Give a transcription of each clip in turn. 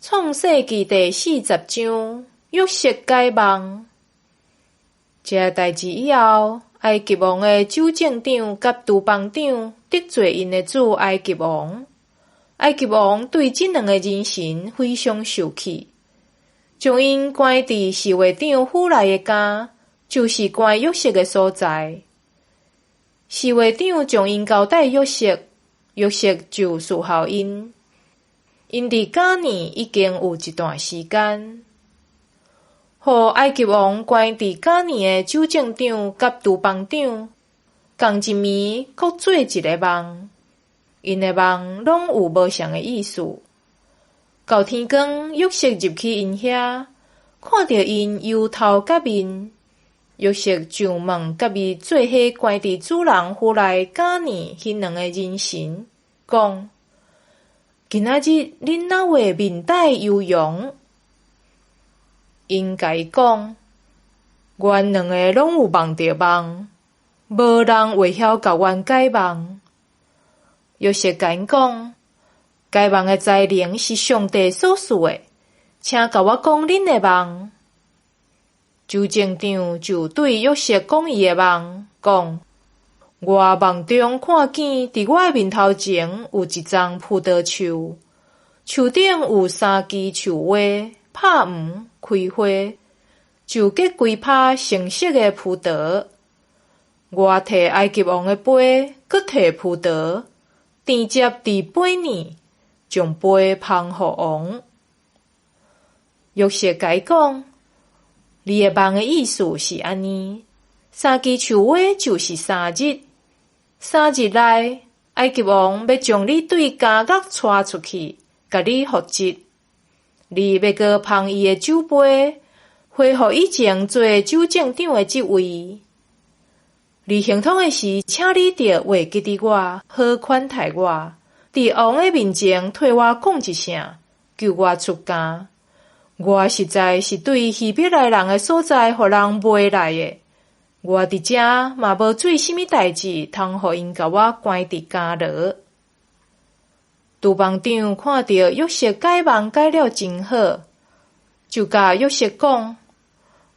创世纪第40章，约瑟解梦。这代志以后，埃及王的州政长甲督邦长得罪因的主埃及王。埃及王对这两个人神非常生气，将因关伫侍卫长府内的家，就是关约瑟的所在。侍卫长将因交代约瑟，约瑟就侍候因。因伫家呢已经有一段时间，互埃及王关伫家呢的州政长甲督邦长，共一暝各做一个梦，因的梦拢有无相的意思。到天光，约瑟入去因遐，看到因油头甲面，约瑟就问甲伊做伙关伫主人府内家呢迄两个人神，讲：今仔日恁哪位面带忧容？因甲伊讲：阮两个拢有梦着梦，无人会晓甲阮解梦。约瑟甲因讲：解梦的才能是上帝所赐的，请甲我讲恁的梦。州政长就对约瑟讲伊的梦，讲：我梦中看见伫我的面头前有一丛葡萄树，树顶有3枝树花，拍黄开花，就结规拍成色的葡萄。我摕埃及王的杯，搁摕葡萄，直接伫杯里，将杯捧互王。约瑟甲伊讲：你的梦的意思是安尼，3枝树花就是3日，3日内，埃及王要将你对监狱带出去，甲你复职。你要搁捧伊的酒杯，恢复以前做州政长的职位。你行通的时，请你着话记伫我，好款待我，伫王的面前替我讲一声，救我出监。我实在是对希伯来人的所在，互人卖来的。我伫遮嘛无做什么代志，通互因甲我关伫监牢。督邦长看到约瑟解梦解了真好，就甲约瑟讲：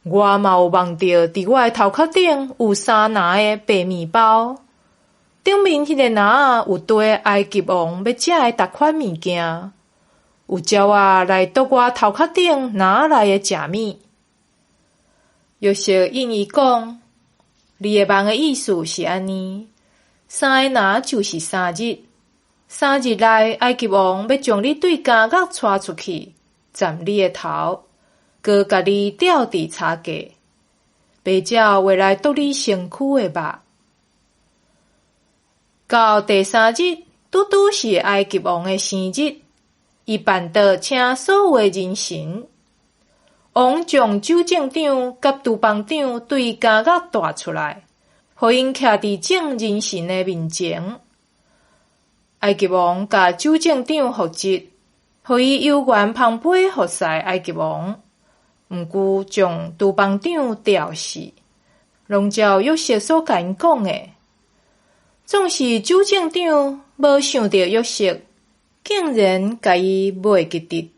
我嘛有梦到伫我的头壳顶有3篮的白面包，顶面迄个篮有堆埃及王要食的逐款物件，有鸟仔来夺我头壳顶篮内的食物。约瑟应伊讲：你的梦的意思是安尼，3个篮就是3日，3日内埃及王要将你对监狱带出去，斩你的头，搁甲你吊伫叉架，白鸟会来夺你身躯的肉。到第3日，拄拄是埃及王的生日，伊办桌请所有的人神。王将州政长甲督邦长对监狱带出来，互因徛伫众人神的面前。埃及王甲州政长复职，互伊有权捧杯服侍埃及王，毋过将督邦长吊死，拢照约瑟所甲因讲的。总是州政长无想到约瑟竟然甲伊卖记得。